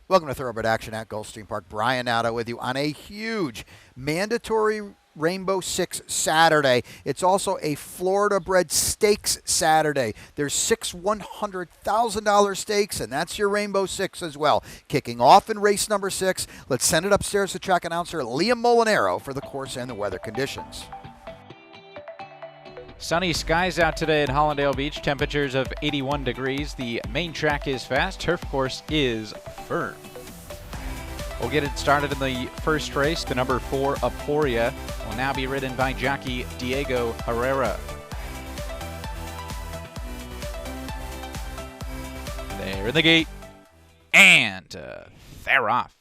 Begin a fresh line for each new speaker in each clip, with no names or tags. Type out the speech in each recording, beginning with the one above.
Welcome to Thoroughbred Action at Gulfstream Park. Brian Natta with you on a huge mandatory Rainbow Six Saturday. It's also a Florida Bred Stakes Saturday. There's 6 $100,000 stakes, and that's your Rainbow Six as well. Kicking off in race number 6, let's send it upstairs to track announcer Liam Molinaro for the course and the weather conditions.
Sunny skies out today at Hollandale Beach, temperatures of 81 degrees. The main track is fast, turf course is firm. We'll get it started in the first race. The number 4, Aporia, will now be ridden by jockey Diego Herrera. They're in the gate, and they're off.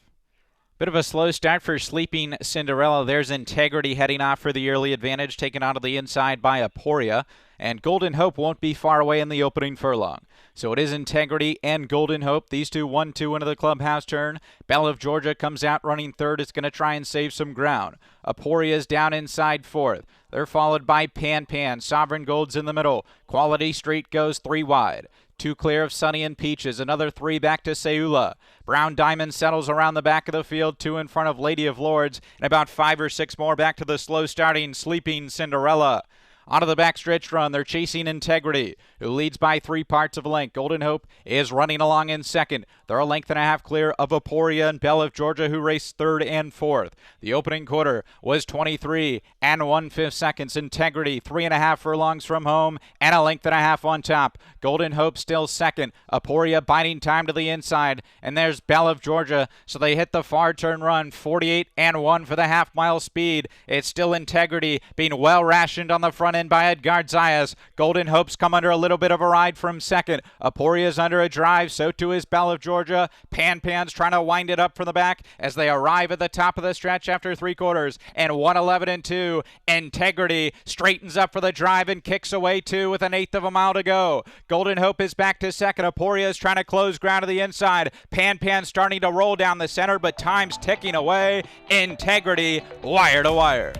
Bit of a slow start for Sleeping Cinderella. There's Integrity heading off for the early advantage, taken onto the inside by Aporia. And Golden Hope won't be far away in the opening furlong. So it is Integrity and Golden Hope. These two 1-2 into the clubhouse turn. Belle of Georgia comes out running third. It's going to try and save some ground. Aporia's down inside fourth. They're followed by Pan Pan. Sovereign Gold's in the middle. Quality Street goes 3 wide. 2 clear of Sunny and Peaches. Another 3 back to Seula. Brown Diamond settles around the back of the field. 2 in front of Lady of Lords. And about 5 or 6 more back to the slow starting Sleeping Cinderella. Onto the backstretch run, they're chasing Integrity, who leads by 3 parts of a length. Golden Hope is running along in second. They're a length and a half clear of Aporia and Belle of Georgia, who raced third and fourth. The opening quarter was 23 and 1/5 seconds. Integrity 3.5 furlongs from home and a length and a half on top. Golden Hope still second. Aporia biding time to the inside, and there's Belle of Georgia. So they hit the far turn run, 48 and 1 for the half-mile speed. It's still Integrity being well rationed on the front end by Edgar Zayas. Golden Hope's come under a little bit of a ride from second. Aporia's under a drive, so too is Belle of Georgia. Pan Pan's trying to wind it up from the back as they arrive at the top of the stretch after 3 quarters. And 1:11 and 2. Integrity straightens up for the drive and kicks away 2 with 1/8 of a mile to go. Golden Hope is back to second. Aporia is trying to close ground to the inside. Pan Pan starting to roll down the center, but time's ticking away. Integrity wire to wire.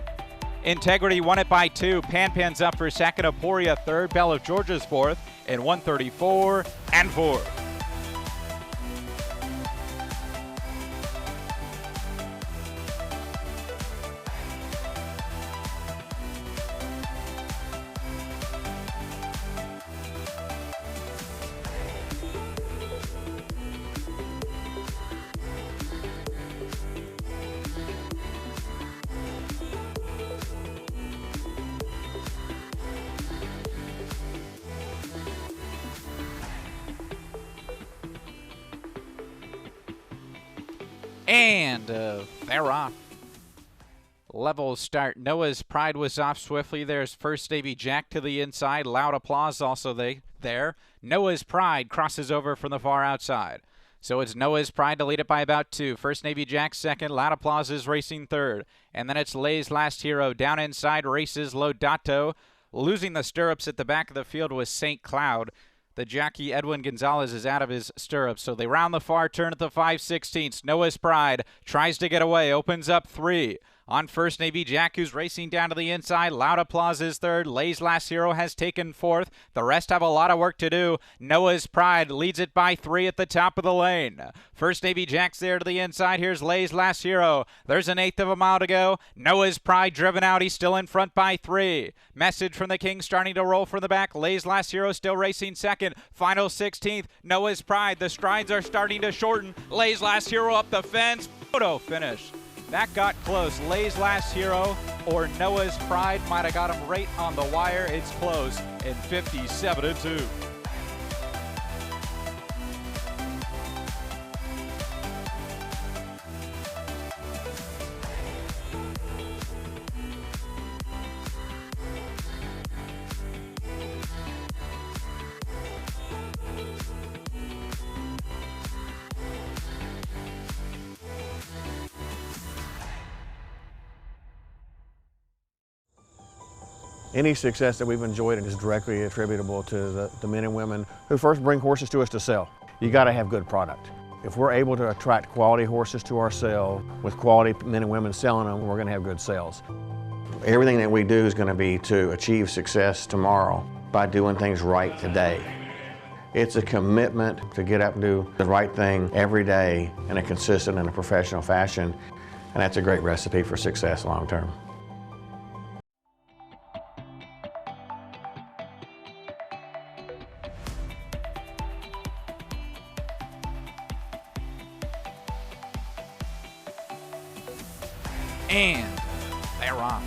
Integrity won it by 2. Pan Pan's up for second. Aporia third. Belle of Georgia's fourth. And 1:34 and 4. And they're off. Level start. Noah's Pride was off swiftly. There's First Navy Jack to the inside. Loud applause also there. Noah's Pride crosses over from the far outside. So it's Noah's Pride to lead it by about 2. First Navy Jack second. Loud applause is racing third. And then it's Lay's Last Hero. Down inside races Lodato. Losing the stirrups at the back of the field was St. Cloud. The jockey Edwin Gonzalez is out of his stirrups, so they round the far turn at the 5/16. Noah's Pride tries to get away, opens up 3. On First Navy Jack, who's racing down to the inside. Loud applause is third. Lay's Last Hero has taken fourth. The rest have a lot of work to do. Noah's Pride leads it by 3 at the top of the lane. First Navy Jack's there to the inside. Here's Lay's Last Hero. There's 1/8 of a mile to go. Noah's Pride driven out. He's still in front by 3. Message from the King starting to roll from the back. Lay's Last Hero still racing second. Final 16th. Noah's Pride. The strides are starting to shorten. Lay's Last Hero up the fence. Photo finish. That got close. Lay's Last Hero or Noah's Pride might have got him right on the wire. It's close in 57-2.
Any success that we've enjoyed is directly attributable to the men and women who first bring horses to us to sell. You got to have good product. If we're able to attract quality horses to our sale with quality men and women selling them, we're going to have good sales. Everything that we do is going to be to achieve success tomorrow by doing things right today. It's a commitment to get up and do the right thing every day in a consistent and a professional fashion, and that's a great recipe for success long term.
And they're off.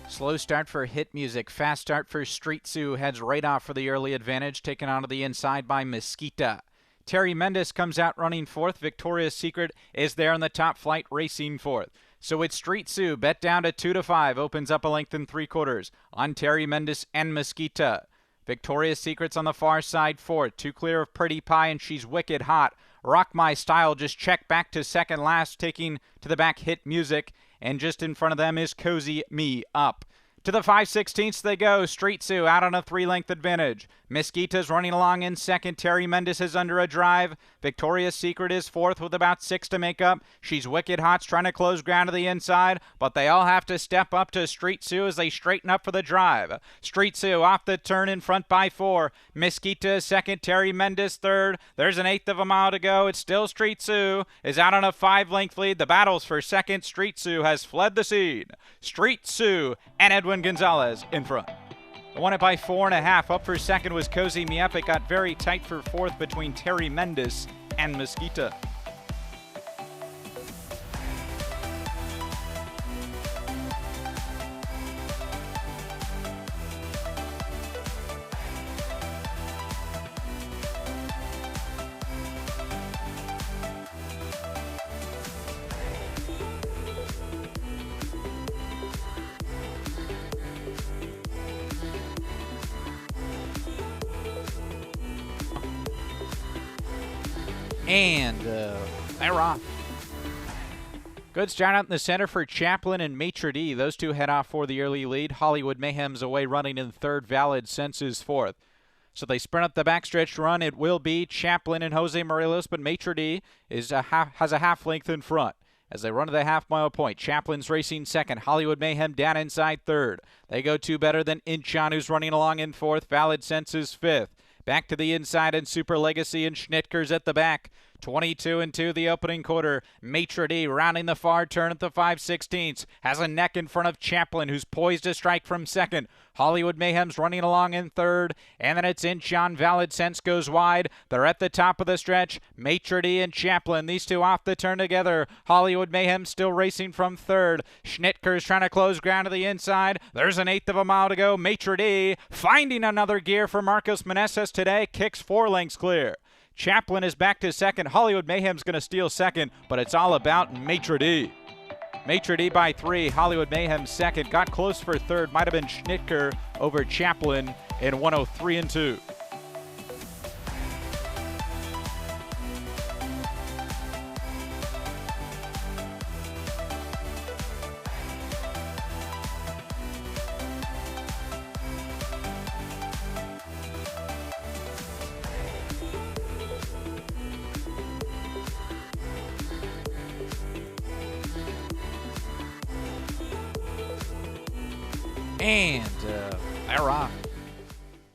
Slow start for Hit Music. Fast start for Street Sioux. Heads right off for the early advantage. Taken onto the inside by Mesquita. Terry Mendes comes out running fourth. Victoria's Secret is there in the top flight racing fourth. So it's Street Sioux. Bet down to 2-5. Opens up a length and 3/4 on Terry Mendes and Mesquita. Victoria's Secret's on the far side fourth. Two clear of Pretty Pie, and she's wicked hot. Rock My Style just checked back to second last, taking to the back Hit Music. And just in front of them is Cozy Me Up. To the 5/16 they go. Street Sioux out on a 3-length advantage. Mesquita's running along in second. Terry Mendes is under a drive. Victoria's Secret is fourth with about 6 to make up. She's wicked hot, trying to close ground to the inside, but they all have to step up to Street Sioux as they straighten up for the drive. Street Sioux off the turn in front by 4. Mesquita is second. Terry Mendes third. There's an 1/8 of a mile to go. It's still Street Sioux is out on a 5-length lead. The battle's for second. Street Sioux has fled the scene. Street Sioux and Edwin Gonzalez in front. Won it by 4.5. Up for second was Cozy Me Up. It got very tight for fourth between Terry Mendes and Mesquita. And they're off. Good start out in the center for Chaplin and Maitre D. Those two head off for the early lead. Hollywood Mayhem's away running in third. Valid Sense is fourth. So they sprint up the backstretch run. It will be Chaplin and Jose Morelos, but Maitre D has a half length in front. As they run to the half-mile point, Chaplin's racing second. Hollywood Mayhem down inside third. They go two better than Inchon, who's running along in fourth. Valid Sense is fifth. Back to the inside, and Super Legacy and Schnitker's at the back. 22-2 the opening quarter. Maitre D rounding the far turn at the 5/16. Has a neck in front of Chaplin, who's poised to strike from second. Hollywood Mayhem's running along in third. And then it's Inchon. Valid Sense goes wide. They're at the top of the stretch. Maitre D and Chaplin, these two off the turn together. Hollywood Mayhem still racing from third. Schnitker's trying to close ground to the inside. There's an 1/8 of a mile to go. Maitre D finding another gear for Marcos Meneses today. Kicks 4 lengths clear. Chaplin is back to second. Hollywood Mayhem's going to steal second, but it's all about Maitre D. Maitre D by 3. Hollywood Mayhem second. Got close for third. Might have been Schnitker over Chaplin in 103-2. And they're off.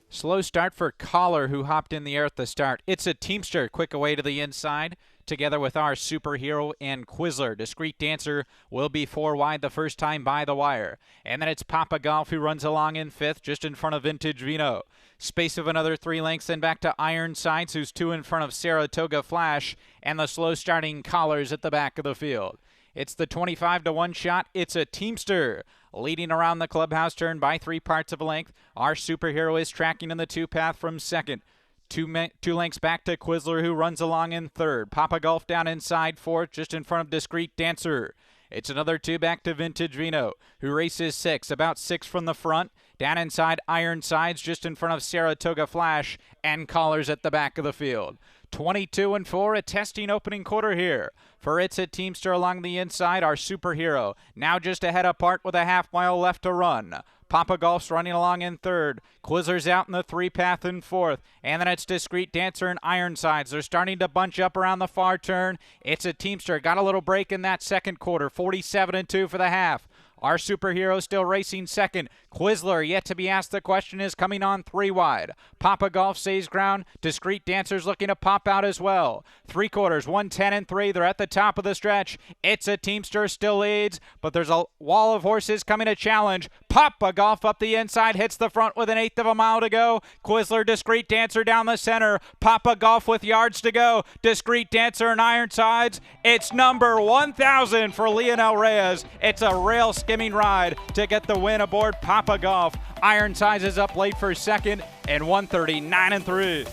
Slow start for Collar, who hopped in the air at the start. It's a Teamster, quick away to the inside, together with our Superhero and Quizler. Discreet Dancer will be 4 wide the first time by the wire. And then it's Papa Golf, who runs along in fifth, just in front of Vintage Vino. Space of another 3 lengths, then back to Ironsides, who's 2 in front of Saratoga Flash, and the slow starting Collars at the back of the field. It's the 25-1 shot. It's a Teamster. Leading around the clubhouse turn by 3 parts of a length. Our Superhero is tracking in the 2 path from second. 2 lengths back to Quizler, who runs along in third. Papa Golf down inside fourth, just in front of Discreet Dancer. It's another 2 back to Vintage Vino, who races 6, about 6 from the front. Down inside Ironsides, just in front of Saratoga Flash, and Collars at the back of the field. 22-4, a testing opening quarter here. For It's a Teamster along the inside, our Superhero. Now just ahead apart with a half-mile left to run. Papa Golf's running along in third. Quizler's out in the 3 path in fourth. And then it's Discreet Dancer and Ironsides. They're starting to bunch up around the far turn. It's a Teamster. Got a little break in that second quarter. 47-2 for the half. Our Superhero still racing second. Quizler, yet to be asked the question, is coming on 3 wide. Papa Golf saves ground. Discreet Dancer's looking to pop out as well. 3/4, 110 and 3. They're at the top of the stretch. It's a Teamster still leads, but there's a wall of horses coming to challenge. Papa Golf up the inside, hits the front with 1/8 of a mile to go. Quizler, Discreet Dancer down the center. Papa Golf with yards to go. Discreet Dancer and Ironsides. It's number 1,000 for Leonel Reyes. It's a rail skimming ride to get the win aboard Papa Golf. Ironsides is up late for second and 139 and 3.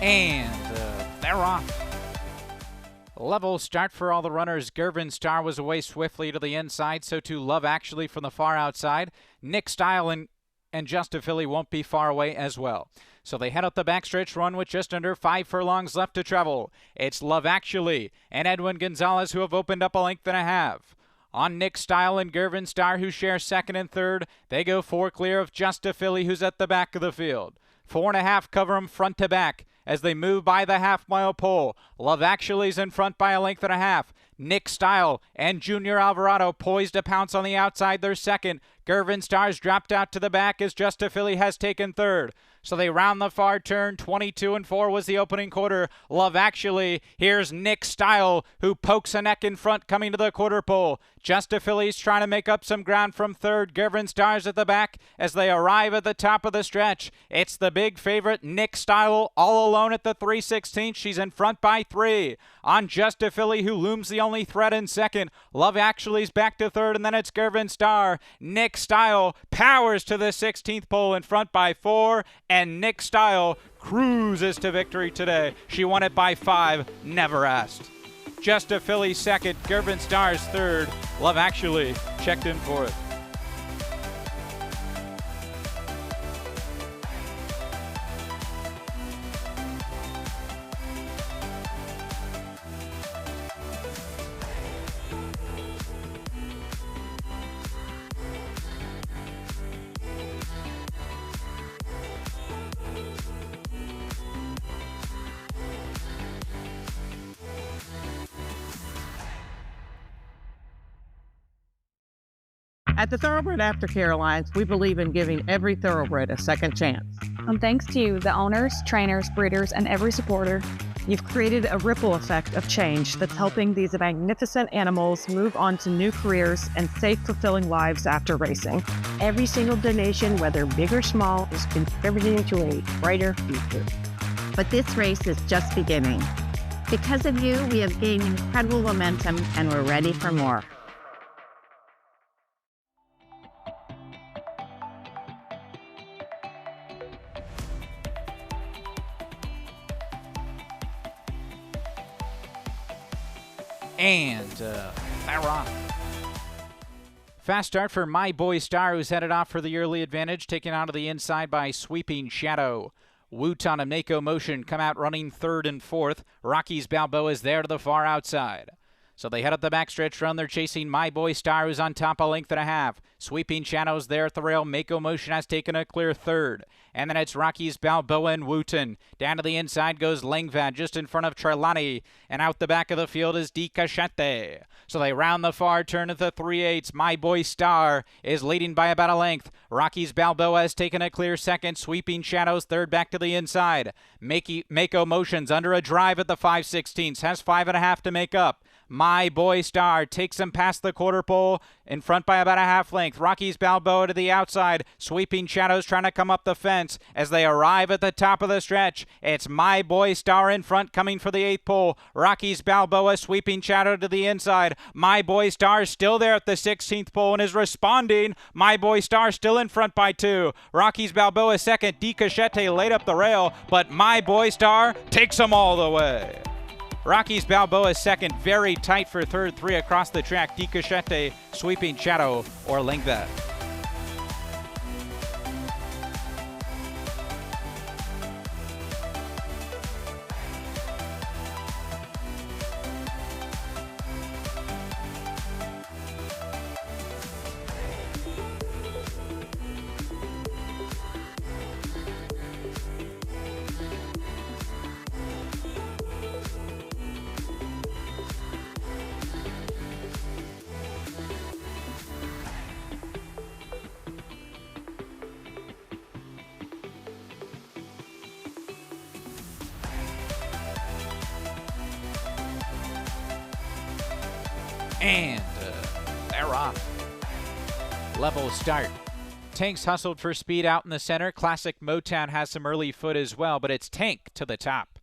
And they're off. Level start for all the runners. Gervin Starr was away swiftly to the inside, so too Love Actually from the far outside. Nick Style and Just a Philly won't be far away as well. So they head up the backstretch run with just under 5 furlongs left to travel. It's Love Actually and Edwin Gonzalez who have opened up a length and a half. On Nick Style and Gervin Starr, who share second and third, they go 4 clear of Just a Philly, who's at the back of the field. 4.5 cover them front to back as they move by the half-mile pole. Love Actually's in front by a length and a half. Nick Style and Junior Alvarado poised to pounce on the outside. They're second. Gervin Starr's dropped out to the back as Just a Philly has taken third. So they round the far turn. 22 and 4 was the opening quarter. Love Actually. Here's Nick Style, who pokes a neck in front coming to the quarter pole. Just a Philly's trying to make up some ground from third. Gervin Starr's at the back as they arrive at the top of the stretch. It's the big favorite, Nick Style, all alone at the 3/16. She's in front by 3. On Just a Philly, who looms the only threat in second. Love Actually's back to third, and then it's Gervin Starr. Nick Style powers to the 16th pole in front by 4, and Nick Style cruises to victory today. She won it by 5, never asked. Just a Philly second, Gervin Starr's third. Love Actually checked in fourth.
At the Thoroughbred Aftercare Alliance, we believe in giving every thoroughbred a second chance.
And thanks to you, the owners, trainers, breeders, and every supporter,
You've created a ripple effect of change that's helping these magnificent animals move on to new careers and safe, fulfilling lives after racing.
Every single donation, whether big or small, is contributing to a brighter future.
But this race is just beginning. Because of you, we have gained incredible momentum and we're ready for more.
And they're off. Fast start for My Boy Star, who's headed off for the early advantage, taken out of the inside by Sweeping Shadow. Wutan and Mako Motion come out running third and fourth. Rocky's Balboa is there to the far outside. So they head up the backstretch run. They're chasing My Boy Star, who's on top a length and a half. Sweeping Shadows there at the rail. Mako Motion has taken a clear third. And then it's Rocky's Balboa and Wooten. Down to the inside goes Langvad just in front of Trelawney. And out the back of the field is Di Cachete. So they round the far turn at the 3/8. My Boy Star is leading by about a length. Rocky's Balboa has taken a clear second. Sweeping Shadows third back to the inside. Mako Motion's under a drive at the 5/16. Has 5.5 to make up. My Boy Star takes him past the quarter pole, in front by about a half length. Rocky's Balboa to the outside. Sweeping Shadows trying to come up the fence as they arrive at the top of the stretch. It's My Boy Star in front, coming for the 8th pole. Rocky's Balboa, Sweeping Shadow to the inside. My Boy Star still there at the 16th pole and is responding. My Boy Star still in front by 2. Rocky's Balboa second. DiCachete laid up the rail, but My Boy Star takes them all the way. Rocky's Balboa second, very tight for third, 3 across the track. DiCachete, Sweeping Shadow, or Lingva. And they're off. Level start. Tanks hustled for speed out in the center. Classic Motown has some early foot as well, but it's Tank to the top.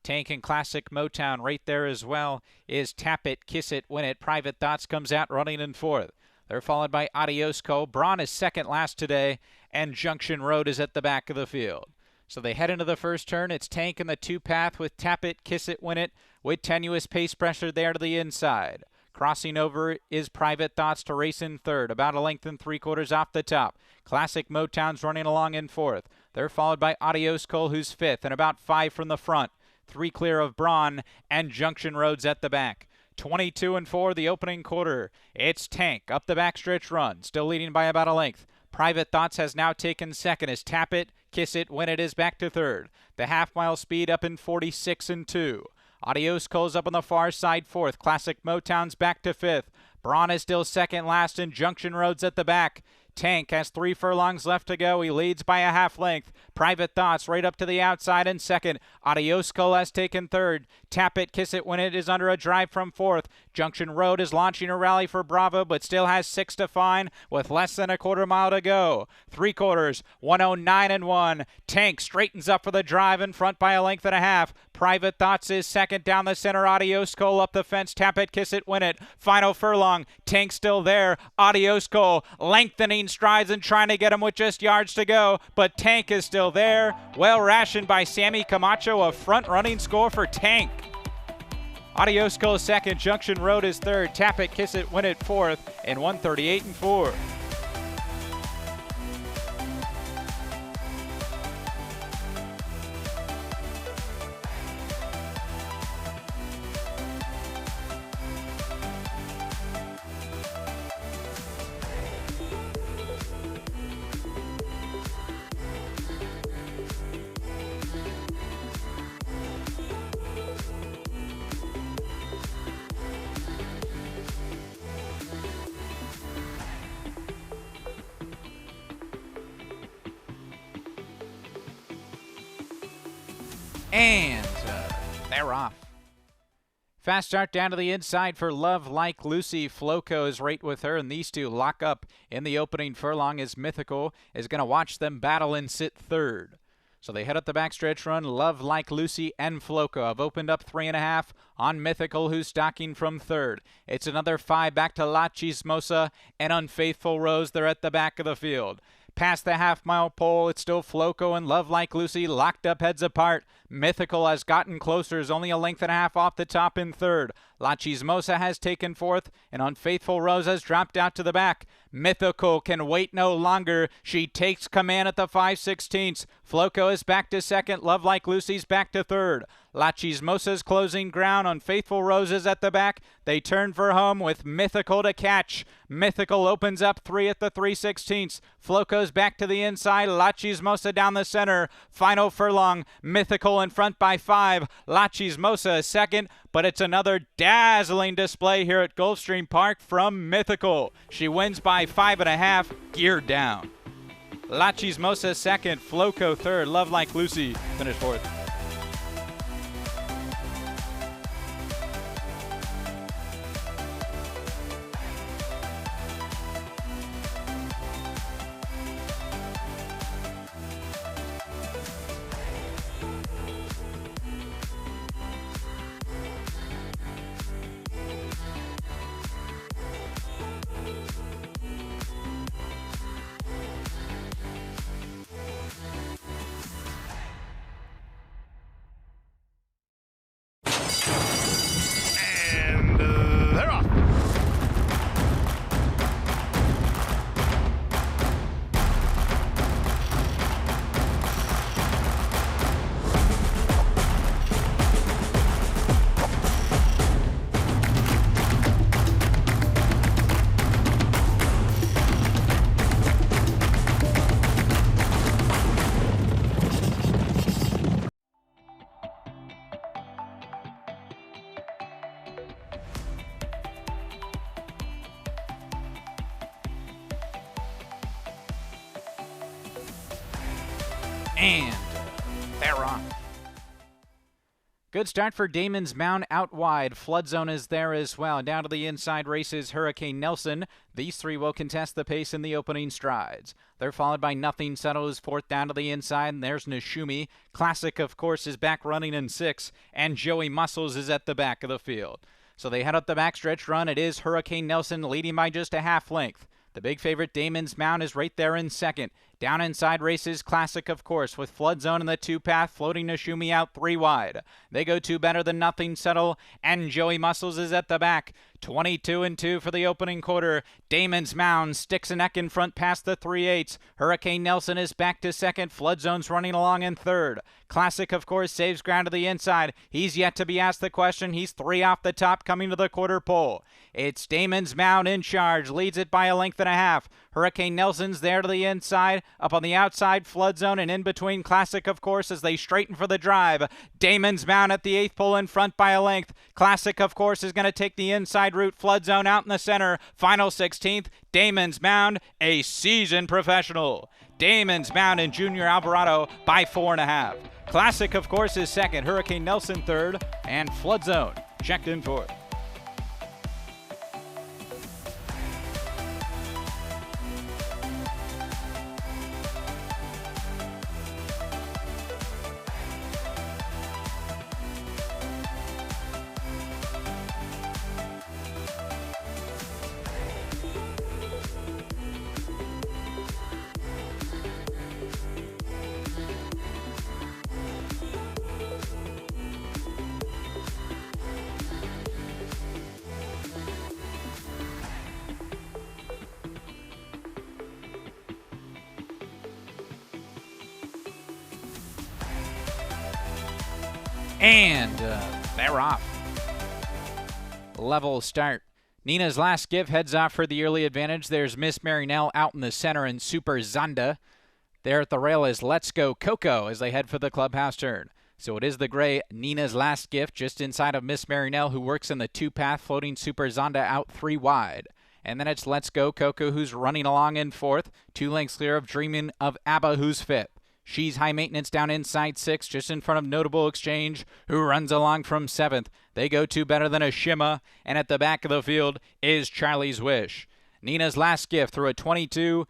Tank and Classic Motown right there as well is Tap It, Kiss It, Win It. Private Thoughts comes out running in 4th. They're followed by Adiosco. Braun is second last today, and Junction Road is at the back of the field. So they head into the first turn. It's Tank in the 2-path with Tap It, Kiss It, Win It, with tenuous pace pressure there to the inside. Crossing over is Private Thoughts to race in 3rd, about a length and 3/4 off the top. Classic Motown's running along in 4th. They're followed by Adios Cole, who's 5th, and about 5 from the front. 3 clear of Braun, and Junction Road's at the back. 22 and 4, the opening quarter. It's Tank up the backstretch run, still leading by about a length. Private Thoughts has now taken second as Tap It, Kiss It, Win It is back to 3rd. The half-mile speed up in 46 and 2. Adios Cole's up on the far side 4th. Classic Motown's back to 5th. Braun is still second last, and Junction Road's at the back. Tank has 3 furlongs left to go. He leads by a half length. Private Thoughts right up to the outside in second. Adios Cole has taken 3rd. Tap It, Kiss It, Win It is under a drive from 4th. Junction Road is launching a rally for Bravo, but still has 6 to find with less than a quarter mile to go. 3/4, 109 and 1. Tank straightens up for the drive in front by a length and a half. Private Thoughts is second down the center. Adios Cole up the fence. Tap It, Kiss It, Win It. Final furlong. Tank still there. Adios Cole lengthening strides and trying to get him with just yards to go, but Tank is still there. Well rationed by Sammy Camacho, a front running score for Tank. Adios Cole second, Junction Road is 3rd, Tap It, Kiss It, Win It 4th, and 138 and 4. And they're off. Fast start down to the inside for Love Like Lucy. Floco is right with her, and these two lock up in the opening furlong as Mythical is going to watch them battle and sit 3rd. So they head up the backstretch run. Love Like Lucy and Floco have opened up 3.5 on Mythical, who's stocking from 3rd. It's another 5 back to La Chismosa and Unfaithful Rose. They're at the back of the field. Past the half-mile pole, it's still Floco and Love Like Lucy locked up heads apart. Mythical has gotten closer, is only a length and a half off the top in 3rd. La Chismosa has taken 4th, and Unfaithful Rose has dropped out to the back. Mythical can wait no longer. She takes command at the 5/16. Floco is back to 2nd. Love Like Lucy's back to 3rd. La Chismosa's closing ground. Unfaithful Rose is at the back. They turn for home with Mythical to catch. Mythical opens up 3 at the 3/16. Floco's back to the inside. La Chismosa down the center. Final furlong. Mythical in front by 5. La Chismosa is second, but it's another dazzling display here at Gulfstream Park from Mythical. She wins by 5.5, geared down. La Chismosa second, Floco 3rd, Love Like Lucy finished 4th. and they're off. Good start for Damon's Mound out wide. Flood Zone is there as well. Down to the inside races Hurricane Nelson. These three will contest the pace in the opening strides. They're followed by Nothing Settles, fourth down to the inside, and there's Nishumi. Classic, of course, is back running in six, and Joey Muscles is at the back of the field. So they head up the backstretch run. It is Hurricane Nelson leading by just a half length. The big favorite Damon's Mound is right there in second. Down inside races Classic, of course, with Flood Zone in the two-path, floating Nishumi out three wide. They go two better than Nothing Settle, and Joey Muscles is at the back. 22-2 for the opening quarter. Damon's Mound sticks a neck in front past the 3/8. Hurricane Nelson is back to second. Flood Zone's running along in third. Classic, of course, saves ground to the inside. He's yet to be asked the question. He's three off the top coming to the quarter pole. It's Damon's Mound in charge. Leads it by a length and a half. Hurricane Nelson's there to the inside. Up on the outside, Flood Zone, and in between Classic, of course, as they straighten for the drive. Damon's Mound at the eighth pole in front by a length. Classic, of course, is going to take the inside route. Flood Zone out in the center. Final 16th. Damon's Mound, a seasoned professional. Damon's Mound and Junior Alvarado by 4.5. Classic, of course, is second. Hurricane Nelson third. And Flood Zone checked in fourth. And they're off. Level start. Nina's Last Gift heads off for the early advantage. There's Miss Marinelle out in the center and Super Zonda. There at the rail is Let's Go Coco as they head for the clubhouse turn. So it is the gray Nina's Last Gift just inside of Miss Marinelle, who works in the two-path, floating Super Zonda out three wide. And then it's Let's Go Coco, who's running along in fourth, 2 lengths clear of Dreamin' of ABBA, who's fifth. She's High Maintenance down inside six, just in front of Notable Exchange, who runs along from seventh. They go two better than a Shimma, and at the back of the field is Charlie's Wish. Nina's Last Gift through a 22-2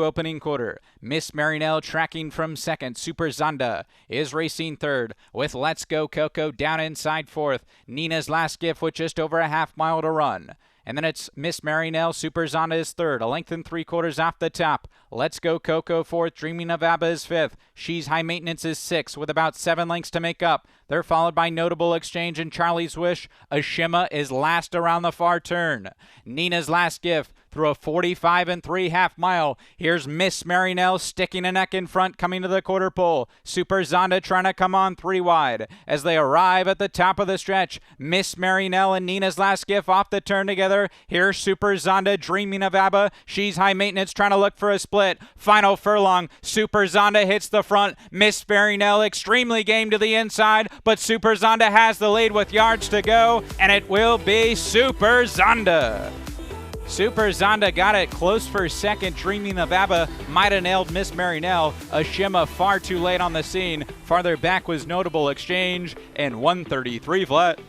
opening quarter. Miss Marinelle tracking from second. Super Zonda is racing third with Let's Go Coco down inside fourth. Nina's Last Gift with just over a half mile to run. And then it's Miss Marinelle. Super Zonda is third, a length and 3/4 off the top. Let's Go Coco fourth. Dreaming of ABBA is fifth. She's High Maintenance is sixth with about 7 lengths to make up. They're followed by Notable Exchange and Charlie's Wish. Ashima is last around the far turn. Nina's Last Gift through a 45 3/2 mile. Here's Miss Marinelle sticking a neck in front coming to the quarter pole. Super Zonda trying to come on 3 wide. As they arrive at the top of the stretch, Miss Marinelle and Nina's Last Gift off the turn together. Here's Super Zonda Dreaming of ABBA. She's High Maintenance trying to look for a split. Final furlong. Super Zonda hits the front. Miss Marinelle extremely game to the inside, but Super Zonda has the lead with yards to go, and it will be Super Zonda. Super Zonda got it close for second. Dreaming of ABBA might have nailed Miss Marinelle. Ashima far too late on the scene. Farther back was Notable Exchange, and 133 flat.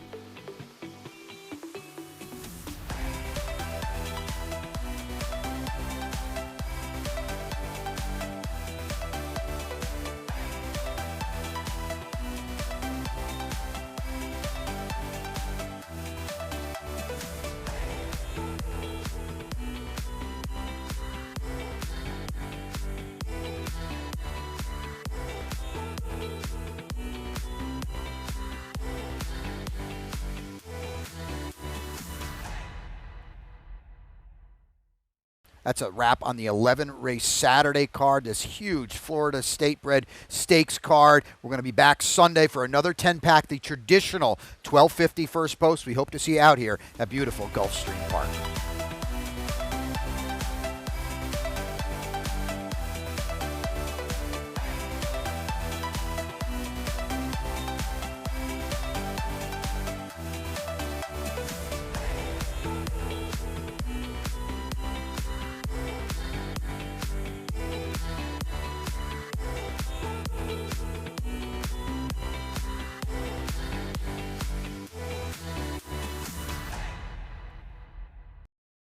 That's a wrap on the 11-race Saturday card, this huge Florida State-bred stakes card. We're going to be back Sunday for another 10-pack, the traditional 1250 first post. We hope to see you out here at beautiful Gulfstream Park.